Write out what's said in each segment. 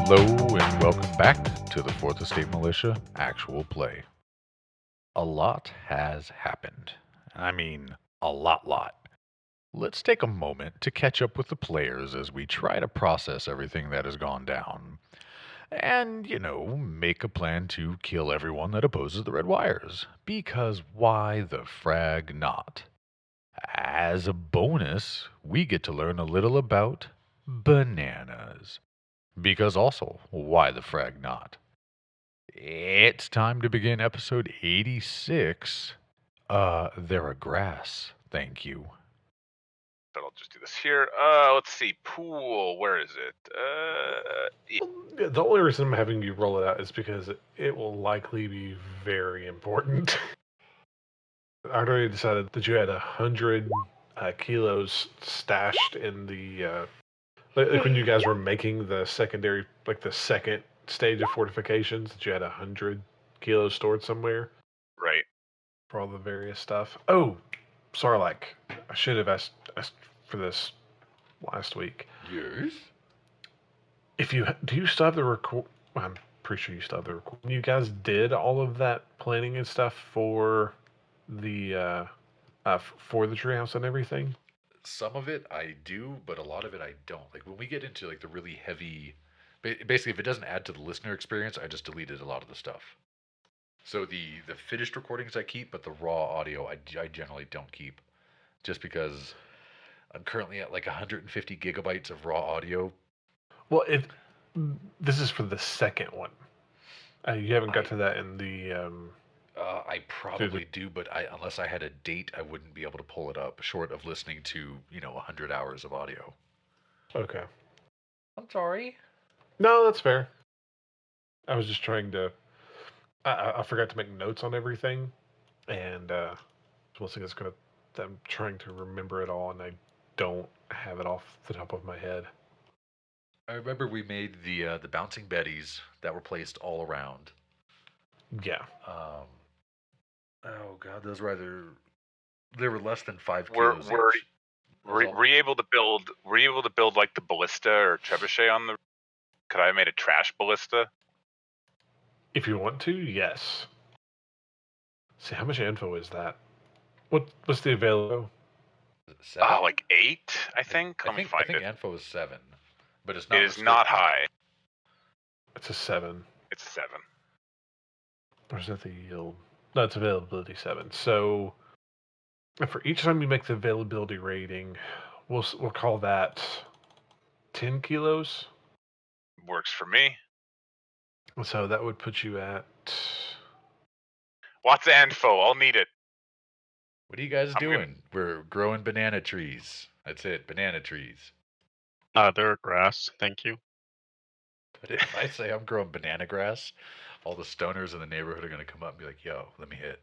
Hello and welcome back to the Fourth Estate Militia Actual Play. A lot has happened. I mean, a lot. Let's take a moment to catch up with the players as we try to process everything that has gone down. And, make a plan to kill everyone that opposes the red wires. Because why the frag not? As a bonus, we get to learn a little about bananas. Because also, why the frag not? It's time to begin episode 86. They're a grass. Thank you. But I'll just do this here. Let's see. Pool. Where is it? Yeah, the only reason I'm having you roll it out is because it will likely be very important. I already decided that you had 100 kilos stashed in the like when you guys were making the secondary, like the second stage of fortifications, that you had 100 kilos stored somewhere Right. for all the various stuff. Oh, Sarlacc, I should have asked for this last week. Yes? Do you still have the record? I'm pretty sure you still have the record. You guys did all of that planning and stuff for the treehouse and everything. Some of it I do, but a lot of it I don't. Like when we get into like the really heavy, basically if it doesn't add to the listener experience, I just deleted a lot of the stuff. So the finished recordings I keep, but the raw audio I generally don't keep, just because I'm currently at like 150 gigabytes of raw audio. Well, this is for the second one. You haven't got to that in the. I probably do, but unless I had a date, I wouldn't be able to pull it up, short of listening to 100 hours of audio. Okay. I'm sorry. No, that's fair. I was just trying to. I forgot to make notes on everything, and one thing I'm trying to remember it all, and I don't have it off the top of my head. I remember we made the bouncing betties that were placed all around. Yeah. Oh god, those were they were less than 5 kilos each. Were you able to build? Were you able to build like the ballista or trebuchet on the? Could I have made a trash ballista? If you want to, yes. See, how much info is that? What's the available? Like 8, I think. I think info is 7, but it's not. It is not high. It's a 7. It's 7. Or is that the yield? No, it's availability 7. So for each time you make the availability rating, we'll call that 10 kilos. Works for me. So that would put you at. What's the info? I'll need it. What are you guys doing? We're growing banana trees. That's it, banana trees. They're grass, thank you. But if I say I'm growing banana grass, all the stoners in the neighborhood are going to come up and be like, yo, let me hit.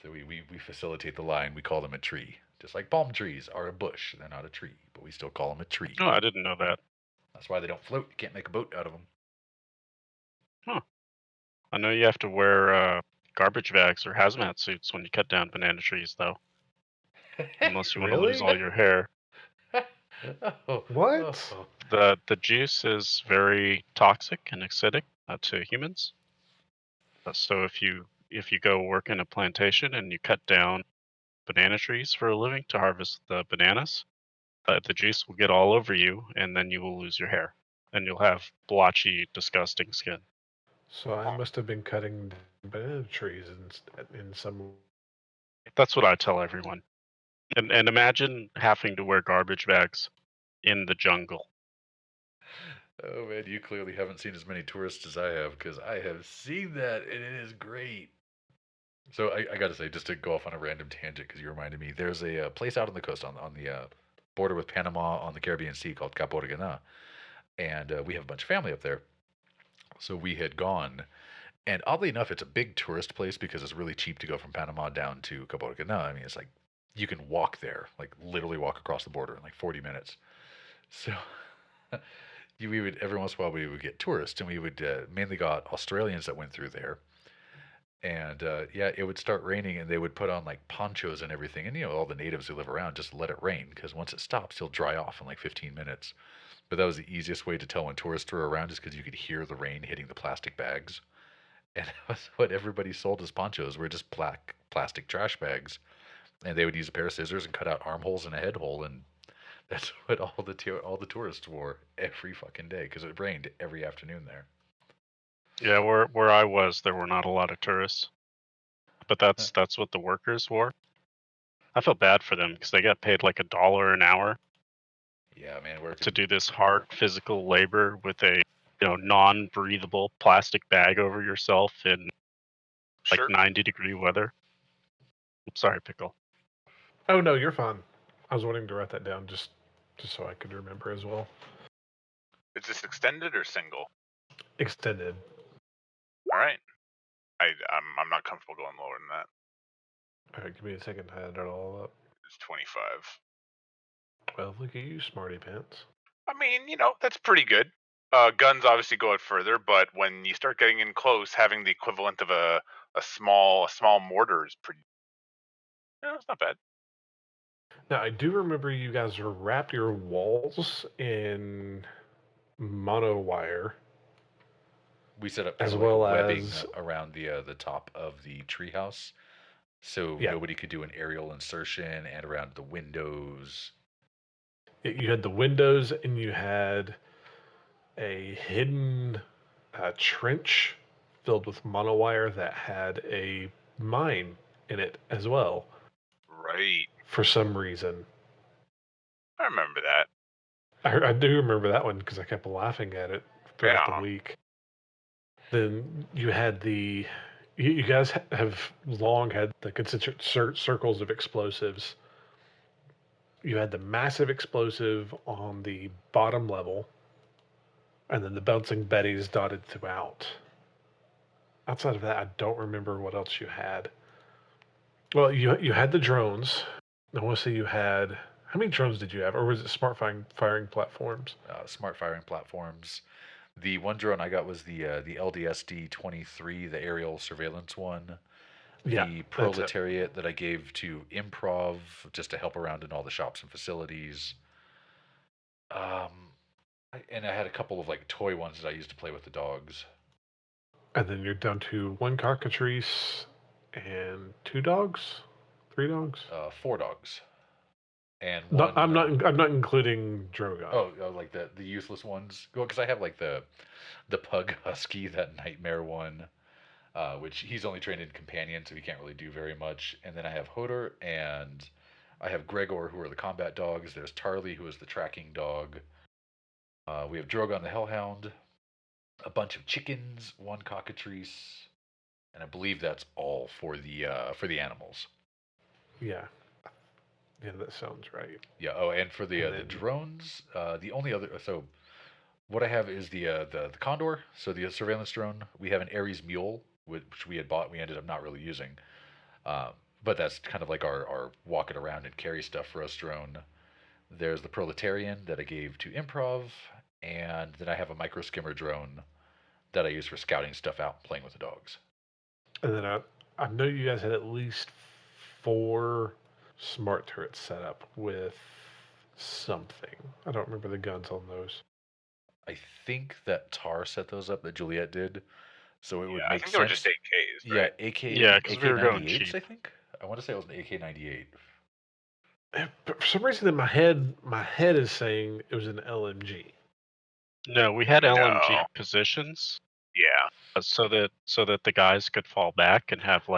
So we facilitate the line. We call them a tree. Just like palm trees are a bush. They're not a tree, but we still call them a tree. Oh, I didn't know that. That's why they don't float. You can't make a boat out of them. Huh. I know you have to wear garbage bags or hazmat suits when you cut down banana trees, though. Unless you want to lose all your hair. What? The juice is very toxic and acidic to humans. So if you go work in a plantation and you cut down banana trees for a living to harvest the bananas, the juice will get all over you, and then you will lose your hair, and you'll have blotchy, disgusting skin. So I must have been cutting banana trees in some. That's what I tell everyone. And imagine having to wear garbage bags in the jungle. Oh man, you clearly haven't seen as many tourists as I have, because I have seen that, and it is great. So I got to say, just to go off on a random tangent, because you reminded me, there's a place out on the coast, on the border with Panama on the Caribbean Sea, called Cabo de Gana, and we have a bunch of family up there. So we had gone, and oddly enough, it's a big tourist place because it's really cheap to go from Panama down to Cabo de Gana. I mean, it's like you can walk there, like literally walk across the border in like 40 minutes. So we would, every once in a while, we would get tourists, and we would mainly got Australians that went through there. And yeah, it would start raining, and they would put on like ponchos and everything, and all the natives who live around just let it rain because once it stops, it'll dry off in like 15 minutes. But that was the easiest way to tell when tourists were around, just because you could hear the rain hitting the plastic bags, and that was what everybody sold as ponchos were just plastic trash bags, and they would use a pair of scissors and cut out armholes and a head hole, and that's what all the tourists wore every fucking day because it rained every afternoon there. Yeah, where I was, there were not a lot of tourists, but that's what the workers wore. I felt bad for them because they got paid like $1 an hour Yeah, man, to do this hard physical labor with a non-breathable plastic bag over yourself in like Sure. 90-degree weather. I'm sorry, Pickle. Oh no, you're fine. I was wanting to write that down just so I could remember as well. Is this extended or single? Extended. All right. I'm not comfortable going lower than that. All right, give me a second to add it all up. It's 25. Well, look at you, smarty pants. I mean, that's pretty good. Guns obviously go out further, but when you start getting in close, having the equivalent of a small mortar is pretty. It's not bad. Now, I do remember you guys wrapped your walls in mono wire. We set up as kind of well like webbing as around the top of the treehouse, so nobody could do an aerial insertion, and around the windows. You had the windows, and you had a hidden trench filled with monowire that had a mine in it as well. Right. For some reason. I remember that. I do remember that one because I kept laughing at it throughout the week. Then you had you guys have long had the concentric circles of explosives. You had the massive explosive on the bottom level, and then the bouncing betties dotted throughout. Outside of that, I don't remember what else you had. Well, you had the drones. I want to say you had... How many drones did you have? Or was it smart firing platforms? Smart firing platforms. The one drone I got was the LDSD-23, the aerial surveillance one. Yeah, the proletariat that I gave to Improv just to help around in all the shops and facilities. And I had a couple of like toy ones that I used to play with the dogs. And then you're down to one cockatrice and 2 dogs, 3 dogs. 4 dogs. And no, one, I'm not including Drogon. Oh, like the useless ones. Well, because I have like the pug husky, that nightmare one, which he's only trained in companion, so he can't really do very much. And then I have Hodor, and I have Gregor, who are the combat dogs. There's Tarly, who is the tracking dog. We have Drogon the Hellhound, a bunch of chickens, 1 cockatrice, and I believe that's all for the animals. Yeah. Yeah, that sounds right. Yeah. Oh, and for the drones, the only other what I have is the Condor, so the surveillance drone. We have an Ares Mule, which we had bought. We ended up not really using, but that's kind of like our walk it around and carry stuff for us drone. There's the Proletarian that I gave to Improv, and then I have a micro skimmer drone that I use for scouting stuff out and playing with the dogs. And then I know you guys had at least 4 smart turrets set up with something. I don't remember the guns on those. I think that Tar set those up, that Juliet did, so it would make sense. They were just AKs, right? Yeah, AK. Yeah, because we were going cheap. I think. I want to say it was an AK-98. But for some reason in my head is saying it was an LMG. No, we had LMG positions. Yeah. So that the guys could fall back and have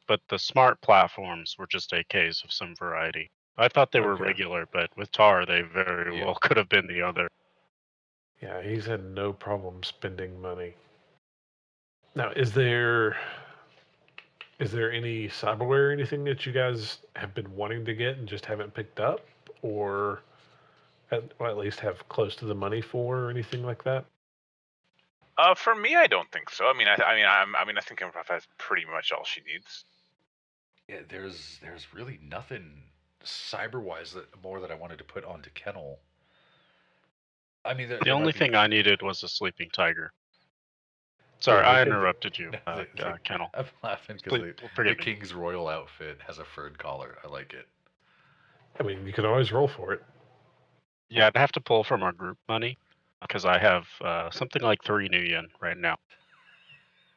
but the smart platforms were just AKs of some variety. I thought they were regular, but with Tar, they very well could have been the other. Yeah, he's had no problem spending money. Now, is there any cyberware or anything that you guys have been wanting to get and just haven't picked up, or at least have close to the money for, or anything like that? For me, I don't think so. I think Improv has pretty much all she needs. Yeah, there's really nothing cyber-wise that I wanted to put onto Kennel. I mean, the only thing I needed was a sleeping tiger. Sorry, Yeah, I because- interrupted you, It's like- Kennel. I'm laughing because Please, the forgive me. King's Royal outfit has a furred collar. I like it. I mean, you can always roll for it. Yeah, I'd have to pull from our group money because I have something like 3 new yen right now.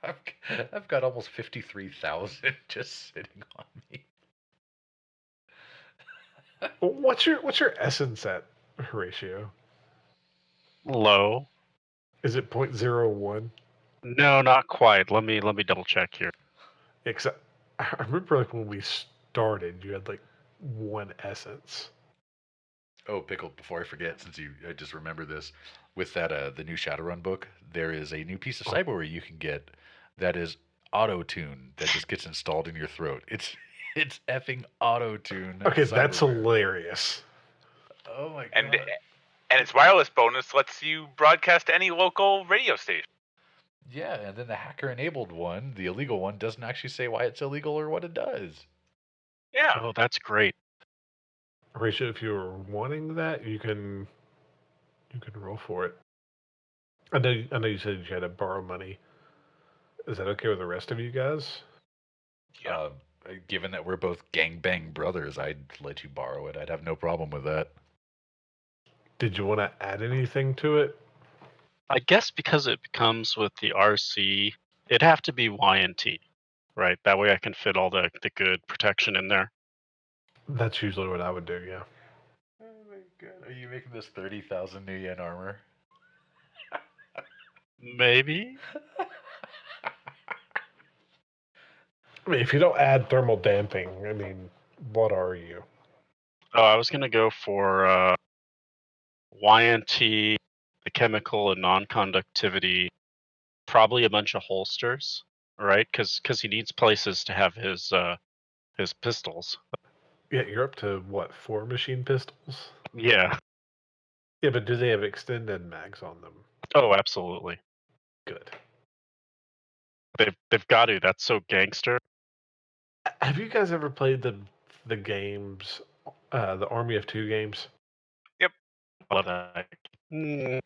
I've got almost 53,000 just sitting on me. What's your essence at, Horatio? Low. Is it 0.01? No, not quite. Let me double check here. Except I remember like when we started, you had like 1 essence. Oh, Pickle, before I forget, since I just remember this, with that the new Shadowrun book, there is a new piece of cyberware you can get that is auto-tune that just gets installed in your throat. It's effing auto-tune. Okay, that's cyberware. hilarious. Oh my god. And its wireless bonus lets you broadcast to any local radio station. Yeah, and then the hacker-enabled one, the illegal one, doesn't actually say why it's illegal or what it does. Yeah. Oh, that's great. Horatio, if you were wanting that, you can roll for it. I know you said you had to borrow money. Is that okay with the rest of you guys? Yeah. Given that we're both gangbang brothers, I'd let you borrow it. I'd have no problem with that. Did you want to add anything to it? I guess because it comes with the RC, it'd have to be YNT, right? That way I can fit all the good protection in there. That's usually what I would do, yeah. Oh my god. Are you making this 30,000 new yen armor? Maybe? I mean, if you don't add thermal damping, I mean, what are you? Oh, I was going to go for YNT, the chemical and non-conductivity, probably a bunch of holsters, right? Because he needs places to have his pistols. Yeah, you're up to what, 4 machine pistols? Yeah. Yeah, but do they have extended mags on them? Oh, absolutely. Good. They've got to. That's so gangster. Have you guys ever played the games, the Army of Two games? Love that. No.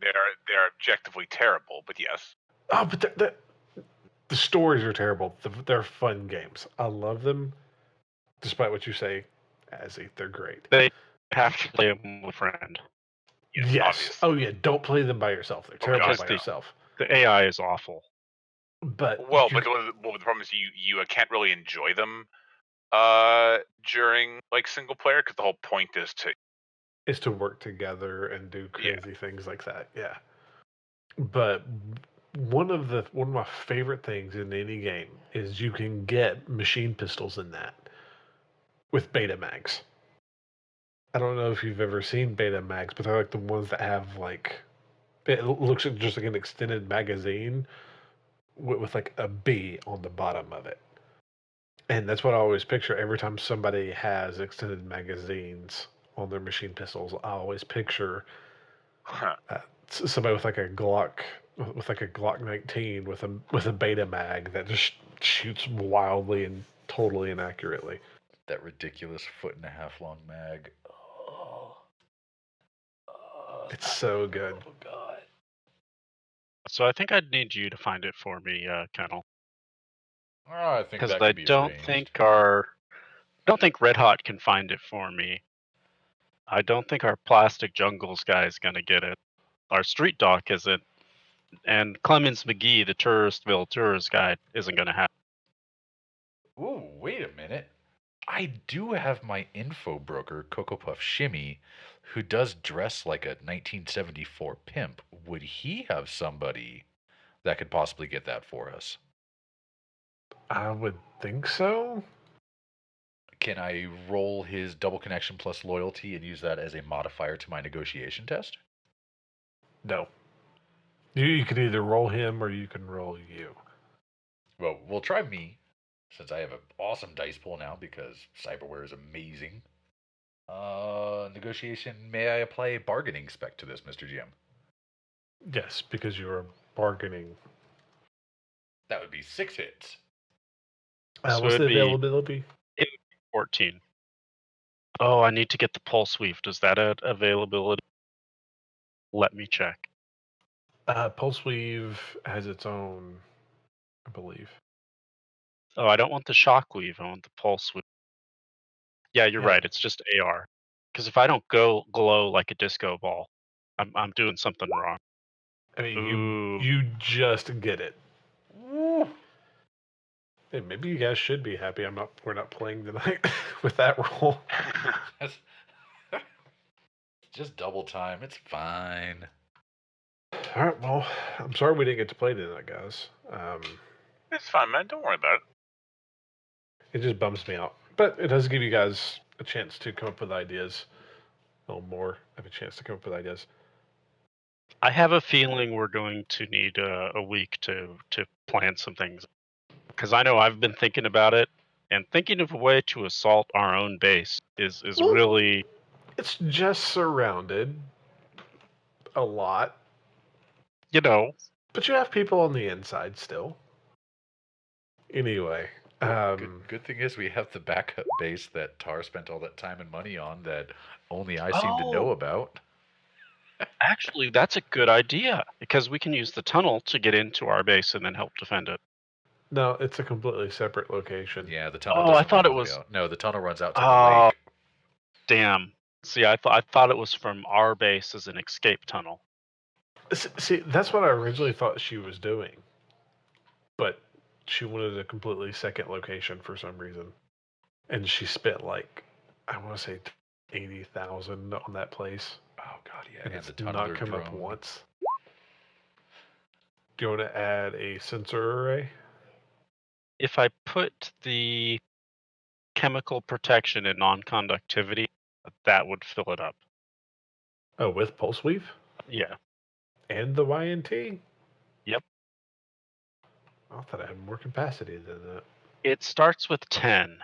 They're objectively terrible, but yes. Oh, but the stories are terrible. They're fun games. I love them, despite what you say, Azzy. They're great. They have to play them with a friend. Yes. Obviously. Oh, yeah. Don't play them by yourself. They're terrible God, by no. yourself. The AI is awful. But Well, you but the problem is you can't really enjoy them during like single player because the whole point is to work together and do Yeah. crazy things like that. Yeah. But one of my favorite things in any game is you can get machine pistols in that with beta mags. I don't know if you've ever seen beta mags, but they're like the ones that have like, it looks just like an extended magazine with like a B on the bottom of it. And that's what I always picture every time somebody has extended magazines on their machine pistols. I always picture somebody with like a Glock 19 with a beta mag that just shoots wildly and totally inaccurately. That ridiculous 1.5 foot long mag. Oh. It's so good. Oh god. So I think I'd need you to find it for me, Kennel. Oh, I think Because that I could be don't arranged. think Red Hot can find it for me. I don't think our Plastic Jungles guy is gonna get it. Our Street Doc isn't, and Clemens McGee, the Touristville tourist guide, isn't gonna have. Ooh, wait a minute. I do have my info broker, Cocoa Puff Shimmy, who does dress like a 1974 pimp. Would he have somebody that could possibly get that for us? I would think so. Can I roll his double connection plus loyalty and use that as a modifier to my negotiation test? No. You can either roll him or you can roll you. Well, we'll try me, since I have an awesome dice pool now because cyberware is amazing. Negotiation, may I apply a bargaining spec to this, Mr. GM? Yes, because you are bargaining. That would be 6 hits. So What's the it'd be- availability? 14. Oh, I need to get the Pulse Weave. Does that add availability? Let me check. Pulse Weave has its own, I believe. Oh, I don't want the shockweave. I want the pulse weave. Yeah, you're Yeah. right. It's just AR. Because if I don't go glow like a disco ball, I'm doing something wrong. I mean, Ooh. you just get it. Hey, maybe you guys should be happy. We're not playing tonight with that roll. That's just double time. It's fine. All right. Well, I'm sorry we didn't get to play tonight, guys. It's fine, man. Don't worry about it. It just bums me out, but it does give you guys a chance to come up with ideas. A little more of a chance to come up with ideas. I have a feeling we're going to need a week to plan some things. Because I know I've been thinking about it, and thinking of a way to assault our own base is Well, really... It's just surrounded a lot, You know, but you have people on the inside still. Anyway, Good thing is we have the backup base that Tar spent all that time and money on that only I seem to know Oh. about. Actually, that's a good idea. Because we can use the tunnel to get into our base and then help defend it. no, it's a completely separate location. Yeah, the tunnel Oh, I doesn't thought run it all the way was... out. No, the tunnel runs out to the Oh, lake. damn. See, I thought it was from our base as an escape tunnel. See, that's what I originally thought she was doing, but she wanted a completely second location for some reason, and she spent like I want to say 80,000 on that place, Oh god, yeah, and and it's the tunneler not come up drone. once. Do you want to add a sensor array? If I put the chemical protection and non-conductivity, that would fill it up. Oh, with Pulse Weave Yeah. and the YNT? Yep. I thought I had more capacity than that. It starts with 10.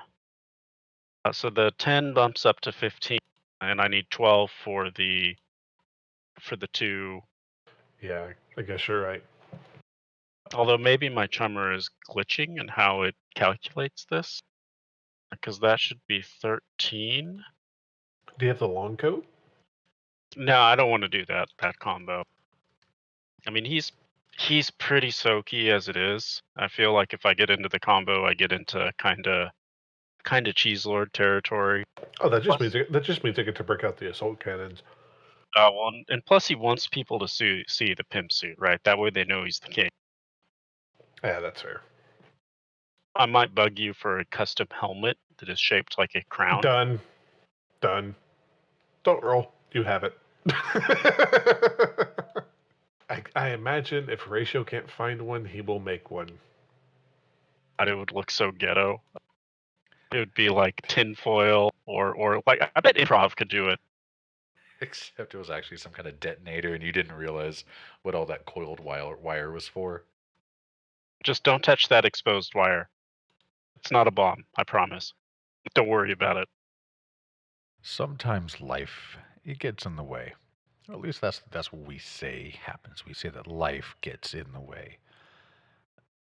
So the 10 bumps up to 15, and I need 12 for the two. Yeah, I guess you're right. Although maybe my chummer is glitching in how it calculates this, because that should be 13. Do you have the long coat? No, I don't want to do that combo. I mean, he's pretty soaky as it is. I feel like if I get into the combo, I get into kind of cheeselord territory. Oh, that just Plus- means I get to break out the assault cannons. Well, and plus he wants people to see the pimp suit, right? That way they know he's the king. Yeah, that's fair. I might bug you for a custom helmet that is shaped like a crown. Done. Don't roll. You have it. I imagine if Ratio can't find one, he will make one. And it would look so ghetto. It would be like tinfoil or like I bet improv could do it. Except it was actually some kind of detonator and you didn't realize what all that coiled wire was for. Just don't touch that exposed wire. It's not a bomb, I promise. Don't worry about it. Sometimes life, it gets in the way. Or at least that's what we say happens. We say that life gets in the way.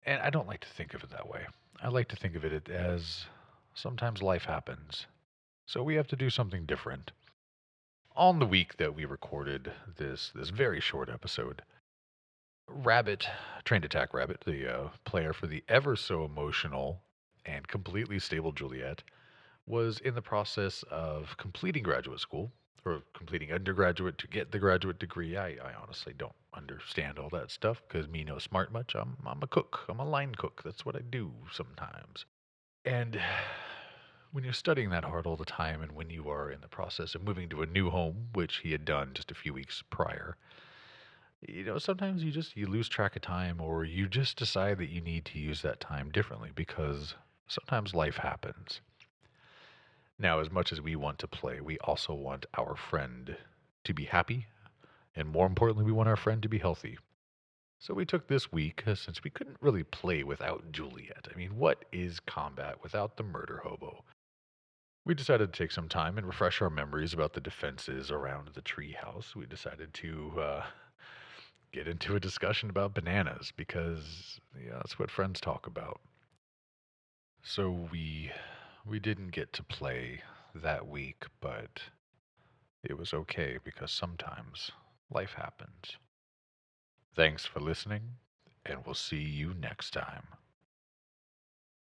And I don't like to think of it that way. I like to think of it as sometimes life happens. So we have to do something different. On the week that we recorded this very short episode, Rabbit, Trained Attack Rabbit, the player for the ever so emotional and completely stable Juliet, was in the process of completing graduate school, or completing undergraduate to get the graduate degree. I honestly don't understand all that stuff, because me no smart much. I'm a cook. I'm a line cook. That's what I do sometimes. And when you're studying that hard all the time, and when you are in the process of moving to a new home, which he had done just a few weeks prior, sometimes you lose track of time, or you just decide that you need to use that time differently, because sometimes life happens. Now, as much as we want to play, we also want our friend to be happy, and more importantly, we want our friend to be healthy. So we took this week, since we couldn't really play without Juliet. I mean, what is combat without the murder hobo? We decided to take some time and refresh our memories about the defenses around the treehouse. We decided to get into a discussion about bananas, because that's what friends talk about. So we didn't get to play that week, but it was okay, because sometimes life happens. Thanks for listening, and we'll see you next time.